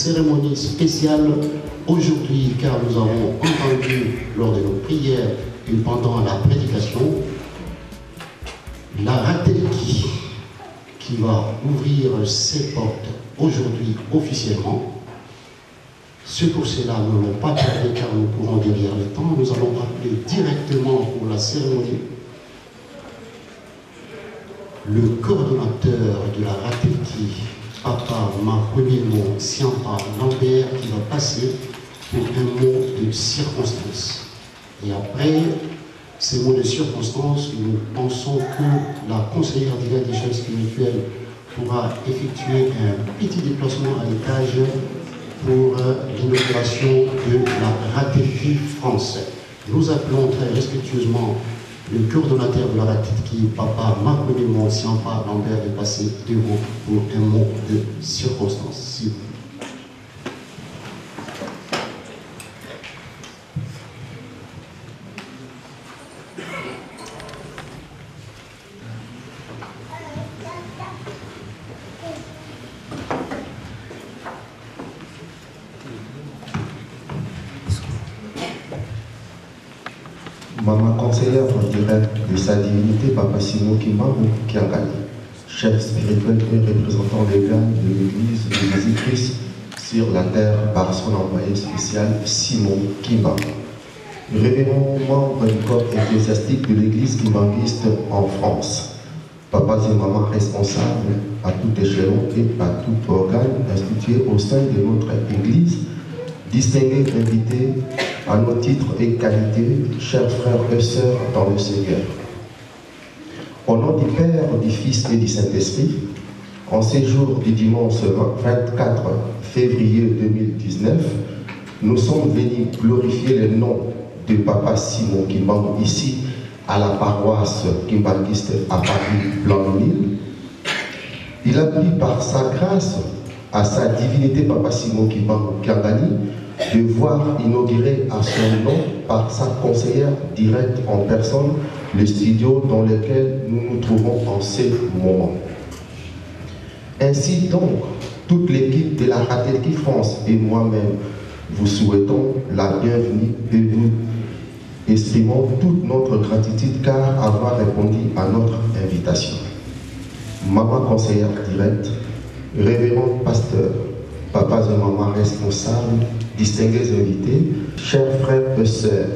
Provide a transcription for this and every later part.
cérémonie spéciale aujourd'hui, car nous avons entendu lors de nos prières et pendant la prédication la Ratelki qui va ouvrir ses portes aujourd'hui officiellement. C'est pour cela nous n'allons pas tarder, car nous courons derrière le temps. Nous allons rappeler directement pour la cérémonie le coordonnateur de la Ratelki, Papa Makwemimo Siampa Lambert, qui va passer pour un mot de circonstance. Et après ces mots de circonstance, nous pensons que la conseillère divine des jeunes spirituels pourra effectuer un petit déplacement à l'étage pour l'inauguration de la Ratelki France. Nous appelons très respectueusement le coordonnateur de la Ratelki, Papa Makwemimo Siampa Lambert, de passer devant pour un mot de circonstance. S'il vous plaît. Maman conseillère en direct de sa divinité, Papa Simon Kimbangu Kiangani, chef spirituel et représentant légal de l'Église de Jésus-Christ sur la terre par son envoyé spécial Simon Kimbangu. Révérend membre du corps ecclésiastique de l'Église kimbanguiste en France. Papas et mamans responsables à tout échelon et à tout organe institué au sein de notre Église, distingués invités à nos titres et qualités, chers frères et sœurs dans le Seigneur. Au nom du Père, du Fils et du Saint-Esprit, en ces jours du dimanche 24 février 2019, nous sommes venus glorifier le nom de Papa Simon Kimbangu ici à la paroisse kimbanguiste à Paris, Blanc-Nil. Il a pris par sa grâce à sa divinité Papa Simon Kimbangu Kiangani de voir inaugurer à son nom par sa conseillère directe en personne le studio dans lequel nous nous trouvons en ces moments. Ainsi donc, toute l'équipe de la Ratelki France et moi-même vous souhaitons la bienvenue et vous exprimons toute notre gratitude car avoir répondu à notre invitation. Maman conseillère directe, révérend pasteur, papas et mamans responsables, distingués invités, chers frères et sœurs.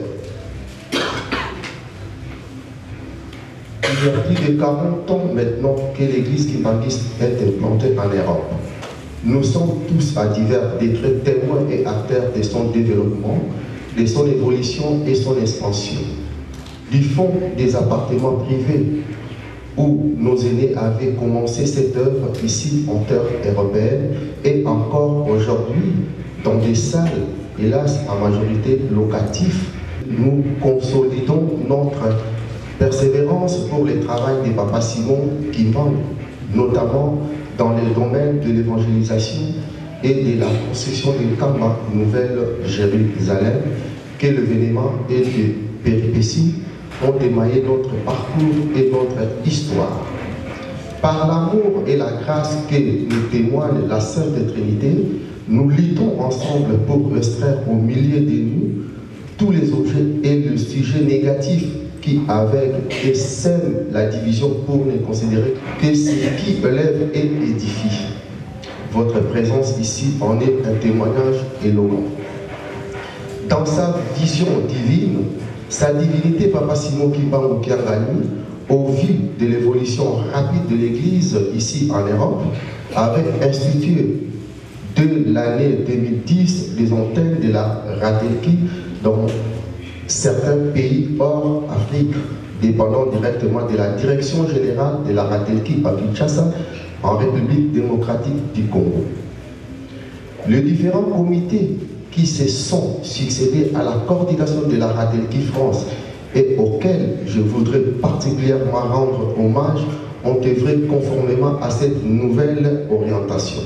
Il y a plus de 40 ans maintenant que l'Église kimbanguiste est implantée en Europe. Nous sommes tous à divers degrés témoins et acteurs de son développement, de son évolution et son expansion. Du fond des appartements privés où nos aînés avaient commencé cette œuvre ici en terre européenne et encore aujourd'hui dans des salles, hélas à majorité locatives, nous consolidons notre persévérance pour le travail des Papa Simon Kimbangu, notamment dans le domaine de l'évangélisation et de la construction d'une Kamba Nouvelle-Jérusalem, que l'événement et les péripéties ont émaillé notre parcours et notre histoire. Par l'amour et la grâce que nous témoigne la Sainte Trinité, nous luttons ensemble pour extraire au milieu de nous tous les objets et le sujet négatif qui aveugle et sème la division pour ne considérer que ce qui élève et édifie. Votre présence ici en est un témoignage éloquent. Dans sa vision divine, sa divinité Papa Simon Kimbangu Kiangani, au vu de l'évolution rapide de l'Église ici en Europe, avait institué de l'année 2010 les antennes de la Ratelki dans certains pays hors Afrique, dépendant directement de la direction générale de la Ratelki à Kinshasa, en République démocratique du Congo. Les différents comités qui se sont succédés à la coordination de la Ratelki France et auxquels je voudrais particulièrement rendre hommage ont œuvré conformément à cette nouvelle orientation.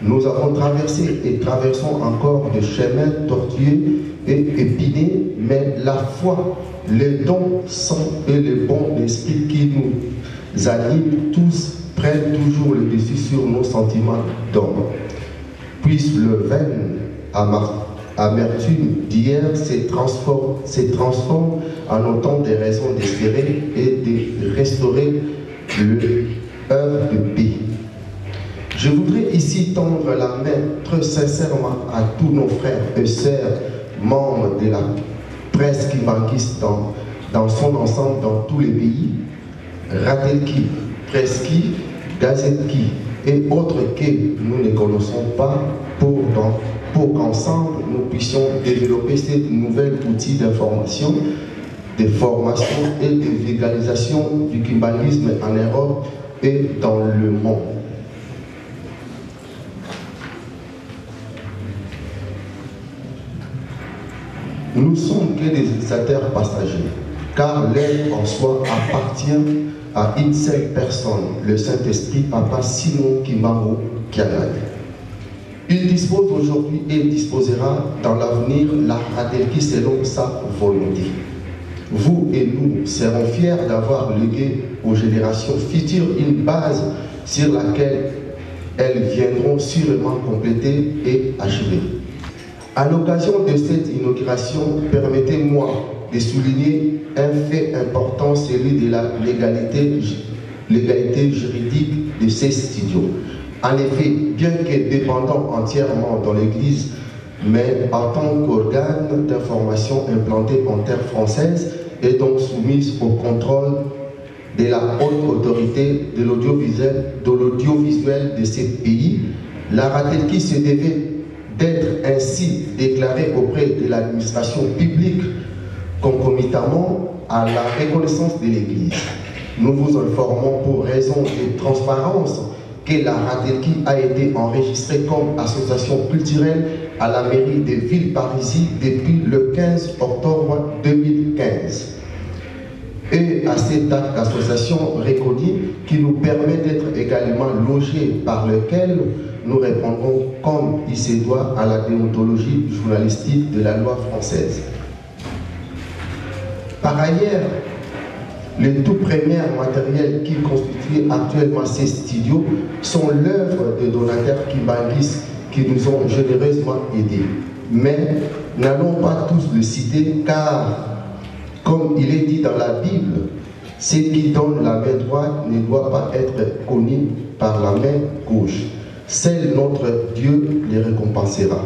Nous avons traversé et traversons encore des chemins tortueux et épineux, mais la foi, les dons saints et le bon esprit qui nous animent tous prennent toujours le dessus sur nos sentiments d'homme. puisse le vain amertume d'hier se transforme en autant de raisons d'espérer et de restaurer l'œuvre de paix. Je voudrais ici tendre la main très sincèrement à tous nos frères et sœurs membres de la presse kimbanguiste dans son ensemble dans tous les pays, Ratelki, Preski, Gazetki et autres que nous ne connaissons pas pour qu'ensemble nous puissions développer cette nouvelle outil d'information, de formation et de vulgarisation du kimbanguisme en Europe et dans le monde. Nous ne sommes que des utilisateurs passagers, car l'être en soi appartient à une seule personne, le Saint-Esprit, Papa Simon Kimbangu Kiangani. Il dispose aujourd'hui et disposera dans l'avenir la Ratelki selon sa volonté. Vous et nous serons fiers d'avoir légué aux générations futures une base sur laquelle elles viendront sûrement compléter et achever. À l'occasion de cette inauguration, permettez-moi de souligner un fait important, celui de la légalité juridique de ces studios. En effet, bien que dépendant entièrement dans l'Église, mais en tant qu'organe d'information implanté en terre française et donc soumise au contrôle de la haute autorité de l'audiovisuel de ces pays, la Ratelki se devait d'être ainsi déclarée auprès de l'administration publique concomitamment à la reconnaissance de l'Église. Nous vous informons pour raison de transparence que la Ratelki a été enregistrée comme association culturelle à la mairie de Villeparisis depuis le 15 octobre 2015. Et à cet acte d'association reconnu qui nous permet d'être également logés par lequel nous répondrons comme il se doit à la déontologie journalistique de la loi française. Par ailleurs, les tout premiers matériels qui constituent actuellement ces studios sont l'œuvre de donateurs kimbanguistes qui nous ont généreusement aidés. Mais n'allons pas tous le citer car, comme il est dit dans la Bible, ce qui donne la main droite ne doit pas être connu par la main gauche. Seul notre Dieu les récompensera.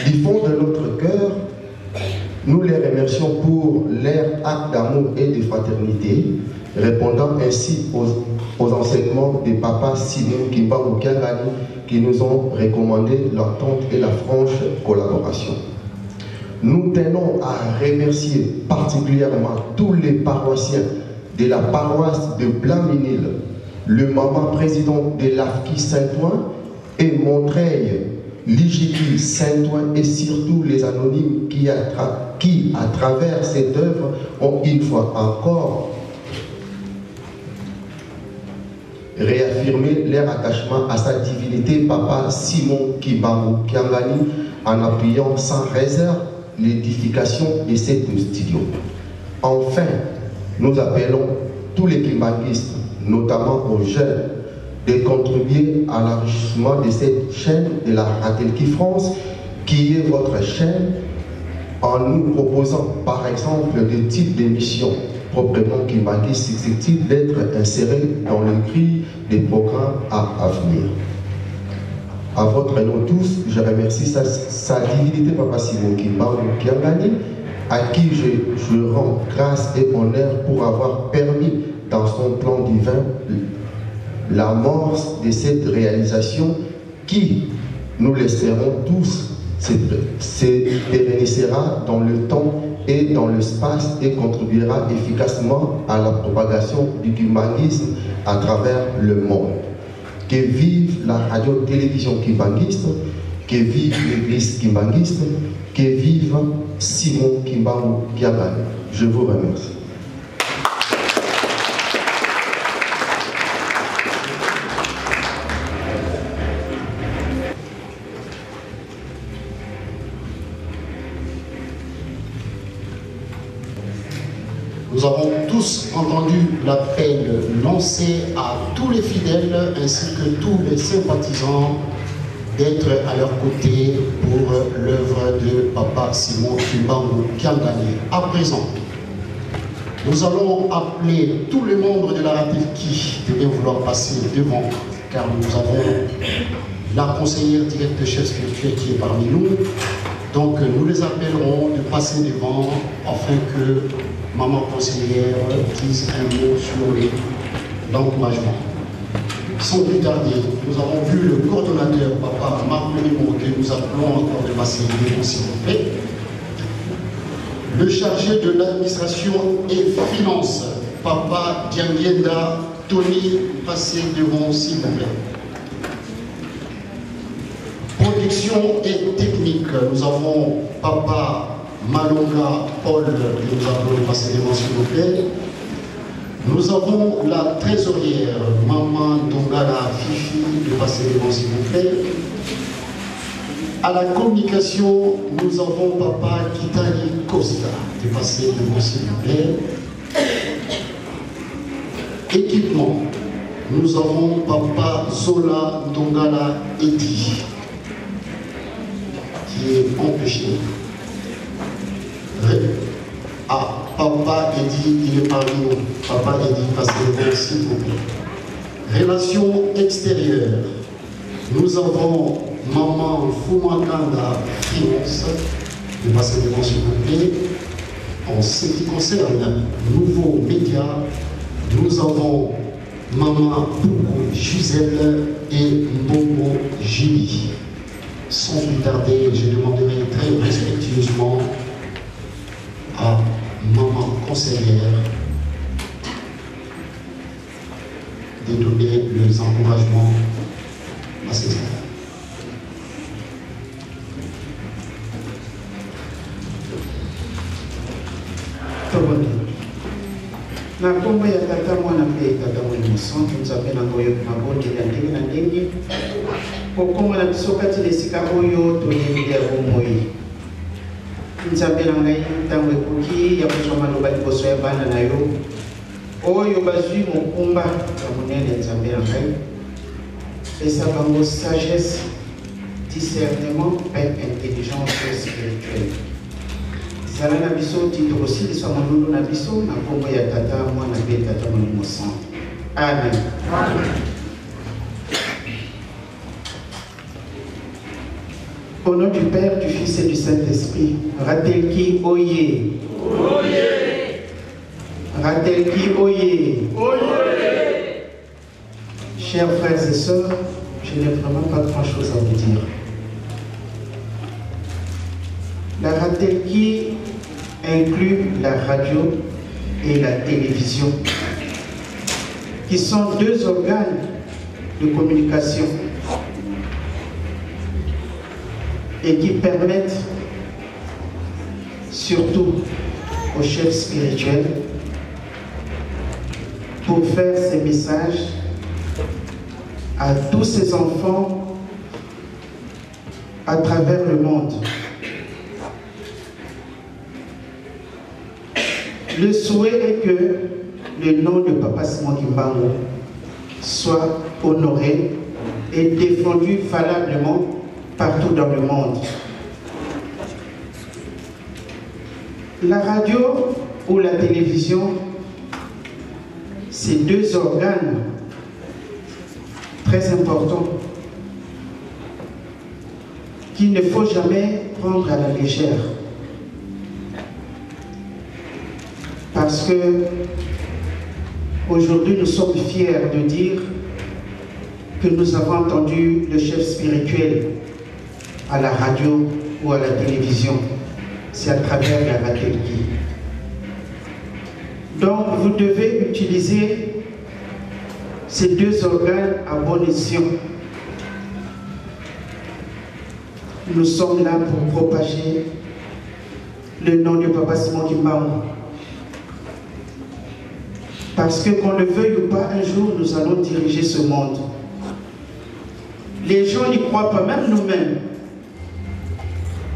Du fond de notre cœur, nous les remercions pour leur acte d'amour et de fraternité, répondant ainsi aux enseignements de Papa Simon Kimbangu Kiangani qui nous ont recommandé l'entente et la franche collaboration. Nous tenons à remercier particulièrement tous les paroissiens de la paroisse de Blainmesnil, le maman président de l'AFKI Saint-Ouen et Montreuil, l'IGQ Saint-Ouen et surtout les anonymes qui, à travers cette œuvre, ont une fois encore réaffirmé leur attachement à sa divinité, Papa Simon Kimbangu Kiangani, en appuyant sans réserve l'édification de cette studio. Enfin, nous appelons tous les kimbanguistes, notamment aux jeunes, de contribuer à l'enrichissement de cette chaîne de la Ratelki France, qui est votre chaîne, en nous proposant par exemple des types d'émissions proprement kimbanguistes susceptibles d'être insérés dans le grille des programmes à venir. À votre nom tous, je remercie sa divinité Papa Simon Kimbangu Kiangani, à qui je rends grâce et honneur pour avoir permis dans son plan divin l'amorce de cette réalisation qui, nous l'espérons tous, se pérennisera dans le temps et dans l'espace et contribuera efficacement à la propagation du kimbanguisme à travers le monde. Que vive la radio-télévision kimbanguiste, que vive l'église kimbanguiste, que vive Simon Kimbangu Kiangani. Je vous remercie. Nous avons tous entendu l'appel lancé à tous les fidèles ainsi que tous les sympathisants d'être à leur côté pour l'œuvre de Papa Simon Kimbangu Kiangani. À présent, nous allons appeler tous les membres de la RATEF qui devaient vouloir passer devant, car nous avons la conseillère directe chef spirituel qui est parmi nous. Donc nous les appellerons de passer devant afin que maman conseillère dise un mot sur l'encouragement. Sans plus tarder, nous avons vu le coordonnateur, Papa Marc Menimo, que nous appelons encore de passer devant, s'il vous plaît. Le chargé de l'administration et finances, Papa Diangienda Tony, passez devant, s'il vous plaît. Production et technique, nous avons Papa Malonga Paul, que nous appelons passer devant, s'il vous plaît. Nous avons la trésorière, Maman Dongala Fifi, de passer devant, s'il vous plaît. À la communication, nous avons Papa Kitali Costa, de passer devant, s'il vous plaît. Équipement, nous avons Papa Zola Dongala Edi, qui est empêché. Ah, Papa Edi, il est parmi nous. Papa Edi, passez devant, s'il vous plaît. Relations extérieures, nous avons Maman Fumakanda Finance, de passer devant, s'il vous plaît. En ce qui concerne nouveaux médias, nous avons Maman Poukou Gisèle et Mbongo Julie. Sans plus tarder, je demanderai très respectueusement à maman conseillère de donner les encouragements à ces enfants. Na kombo ya tata mwana pe tata mwana mosantu nzapena ngoyo mabonde ya ndenge na ndenge kokomba na biso kati na esika oyo toyebi ya bomoi nzambe na ngai ntango ekoki ya kozwa maloba liboso ya bana na yo oyo bazwi mokumba ya monene nzambe na ngai pesa bango sagesse, discernement et intelligence spirituelle. Zala na biso tito aussi liswa mondondo na biso na kombo ya tata mwana pe tata mwana mosantu. Amen. Amen. Au nom du Père, du Fils et du Saint-Esprit, Ratelki Oye. Oye. Ratelki Oye. Oye. Chers frères et sœurs, je n'ai vraiment pas grand-chose à vous dire. La Ratelki inclut la radio et la télévision, qui sont deux organes de communication et qui permettent surtout aux chefs spirituels pour faire ces messages à tous ces enfants à travers le monde. Le souhait est que le nom de Papa Simon Kimbangu soit honoré et défendu valablement partout dans le monde. La radio ou la télévision, c'est deux organes très importants qu'il ne faut jamais prendre à la légère. Parce que aujourd'hui nous sommes fiers de dire que nous avons entendu le chef spirituel à la radio ou à la télévision. C'est à travers la Ratelki. Donc vous devez utiliser ces deux organes à bon escient. Nous sommes là pour propager le nom de Papa Simon Kimbangu. Parce que qu'on le veuille ou pas, un jour nous allons diriger ce monde. Les gens n'y croient pas, même nous-mêmes.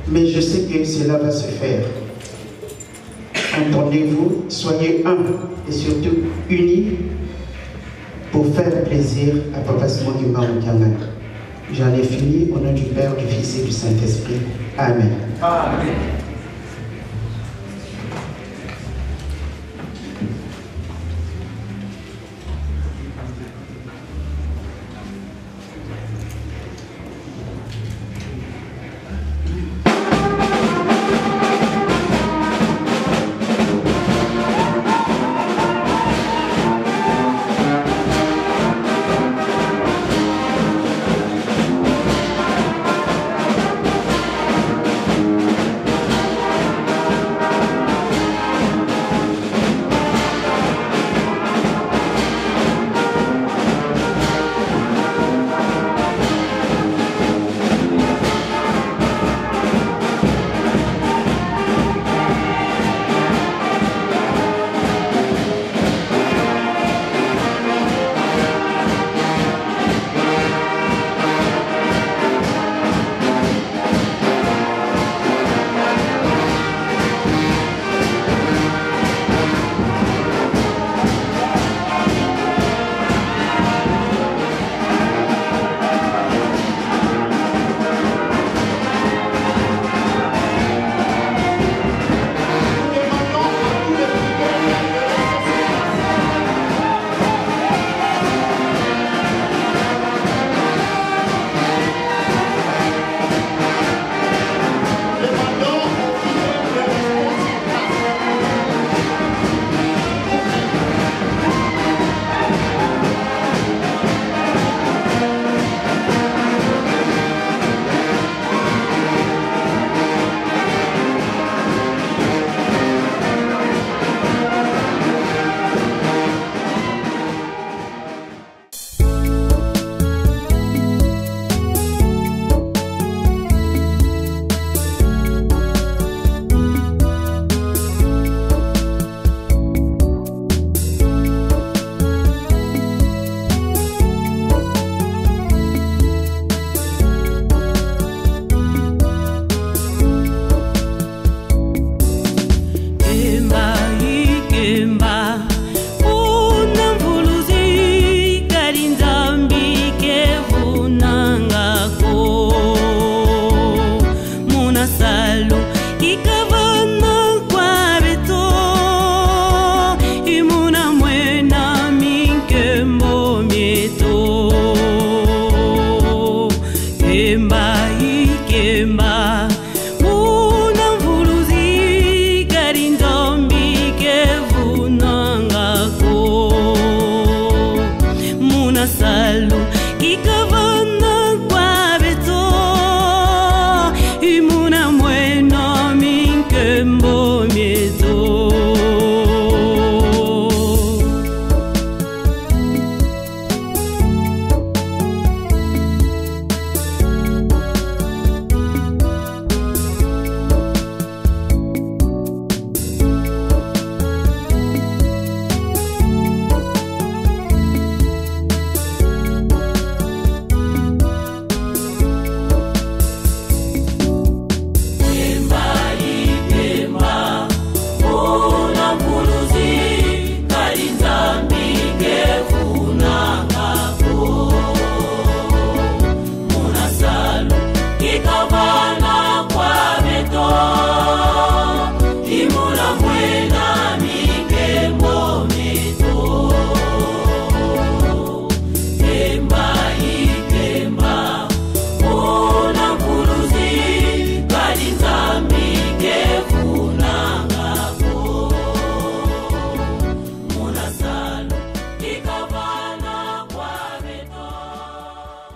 Mais je sais que cela va se faire. Entendez-vous, soyez un et surtout unis pour faire plaisir à Papa Simon Kimbangu Kiangani. J'en ai fini au nom du Père, du Fils et du Saint-Esprit. Amen. Amen.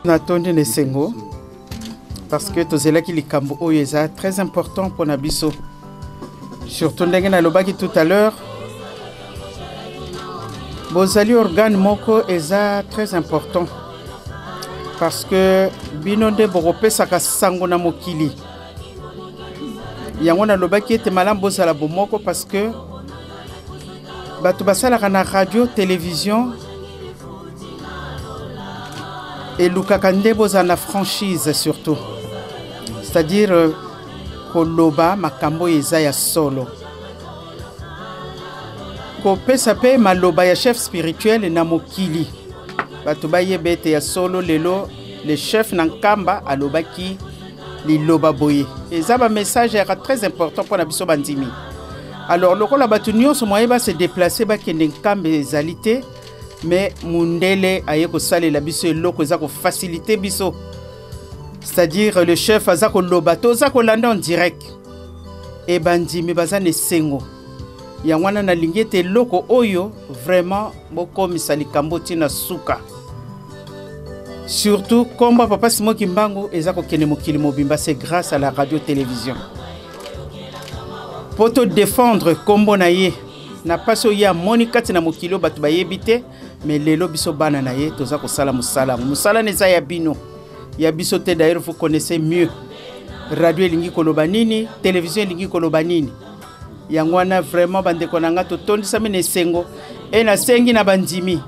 Natonde Nesengo parce que tozela ki likambo oyo eza très important pour Nabiso. Surtout ndenge na lobaki tout à l'heure. Bozali organe moko eza très important parce que binonde boropesaka sango na mokili. Yango na lobaki ete malamu bozala bomoko parce que bato basalaka na radio, télévision et lukaka nde bozala na franchise surtout. C'est-à-dire koloba makambo eza ya solo. Kopesa pe maloba ya chef spirituel na mokili. Bato bayebete ya solo lelo le chef Nankamba alobaki liloba boye. Et ça un message est très important pour la biso bandimi. Alors le la batunio ce moyen va se déplacer ba kende Nkamba ezalité mais mundele aye ko sale la biso loko za ko faciliter biso. C'est-à-dire le chef azako lobato zako landa en direct. Et bandimi bazane sengo. Yangwana na lingete loko oyo vraiment boko misali kamboti na suka. Surtout comme papa Simon Kimbangu ezako kene mokili mobimba c'est grâce à la radio-télévision. Pour te défendre kombo na ye na paso ya Monica tina mokilo batu bayebite mais lelo biso bana na ye toza ko sala musala. Musala neza ya bino. Ya biso te d'ailleurs vous connaissez mieux. Radio elingi koloba nini, télévision elingi koloba nini. Yangwana vraiment bande konanga to tondisa mene sengo et na sengi na bandimi.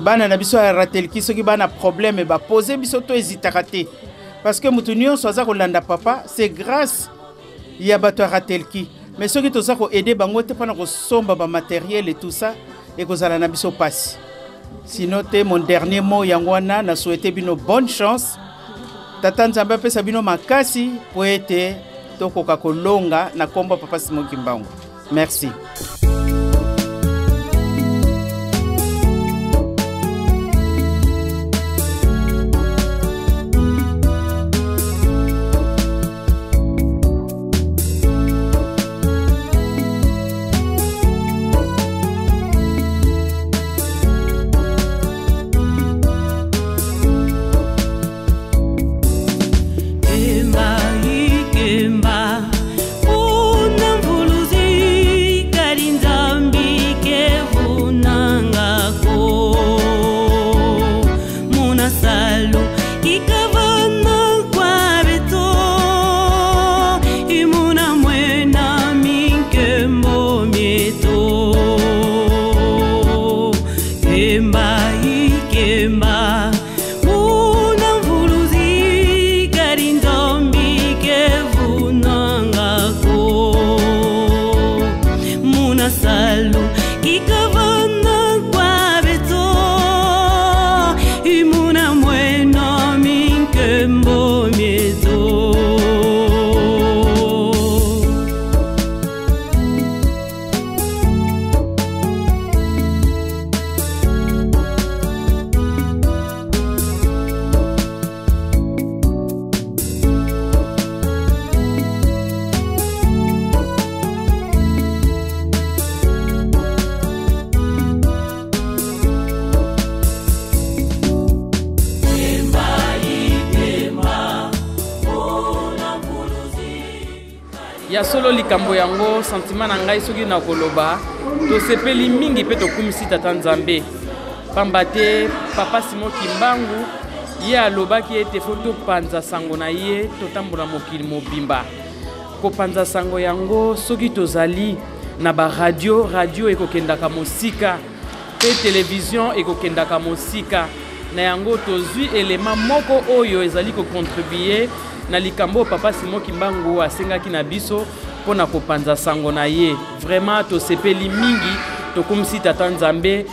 Bana na biso ya ratelki soki bana problème ba poser biso to hésitaraté parce que mutunio soza ko landa papa c'est grâce ya bato ratelki mais soki to za ko aider bango te pana ko somba ba matériel et tout ça et ko zala na biso passe. Sinon te mon dernier mot yangwana na souhaiter bino bonne chance. Tata Nzambe pesa bino makasi po ete tokoka kolonga na kombo papa Simon Kimbangu. Merci. Ya solo likambo yango sentiment na ngai soki na koloba to sepeli mingi pe to kumisi tata Nzambe pamba te papa Simon Kimbangu ye alobaki ete foto panza sango na ye totambola mokili mobimba ko panza sango yango soki tozali na ba radio ekokendaka mosika pe télévision ekokendaka mosika na yango tozwi élément moko oyo ezali ko contribuer na likambo papa Simon Kimbangu asengaki na biso pona kopanza sango na ye. Vraiment to sepeli mingi to kumisi tata Nzambe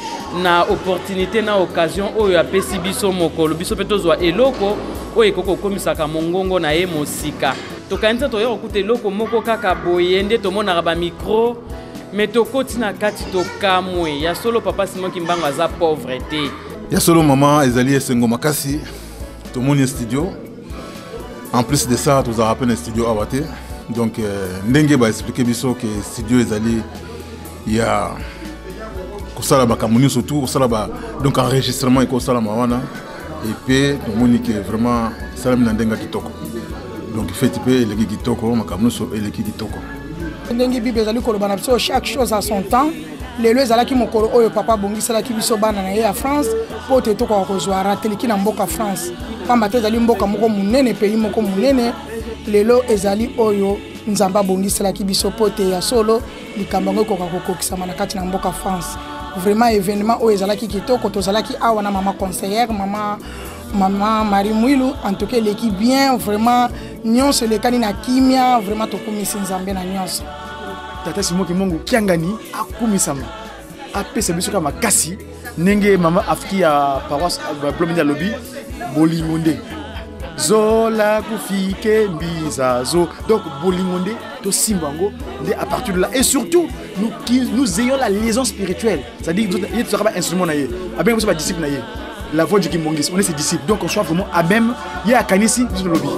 na opportunité na occasion oyo apesi biso mokolo biso pe tozwa eloko oyo ekoko komisaka mongongo na ye mosika. To kanisa to yo kokuta eloko moko kaka boye nde to monaka ba micro mais to koti na kati to kamwe ya solo papa Simon Kimbangu aza pauvreté. Ya solo maman ezali esengo makasi to moni studio. En plus de ça, nous avons rappelé un studio à Wate. Donc, Ndenge va expliquer que le studio est allé. Il y a donc enregistrement et et puis, nous vraiment Ndenga Kitoko. Donc, il fait les Kitoko, et les Kitoko. Ndenge Bible ezali koloba na biso chaque chose à son temps. Lelo ezalaki mokolo oyo papa bongiselaki biso bana na ye ya France po te tokoka kozwa rateleki na mboka France. Pamba te ezali mboka moko munene pays moko munene lelo ezali oyo Nzamba bongiselaki biso po te ya solo likambo ngo ekoka kokokisama na kati na mboka France. Vraiment événement oyo ezalaki kitoko tozalaki awa na mama conseillère maman Marie Mwilu en tout cas l'équipe bien vraiment nyonso lekani na kimia vraiment tokumisi Nzambe na nyonso. Tata Simon Kimbangu kiangani akumisama apesa biso kama makasi nenge mama afiki ya paroisse blomina lobby bolingonde zola kufike mbizazo. Donc bolingonde to simbango à partir de là et surtout nous ayons la liaison spirituelle, c'est-à-dire que il sera pas instrument naie bien vous pas disciple naie la voix du Kimbongis, on est ses disciples, donc on soit vraiment à même il y a kanisi sur le lobby.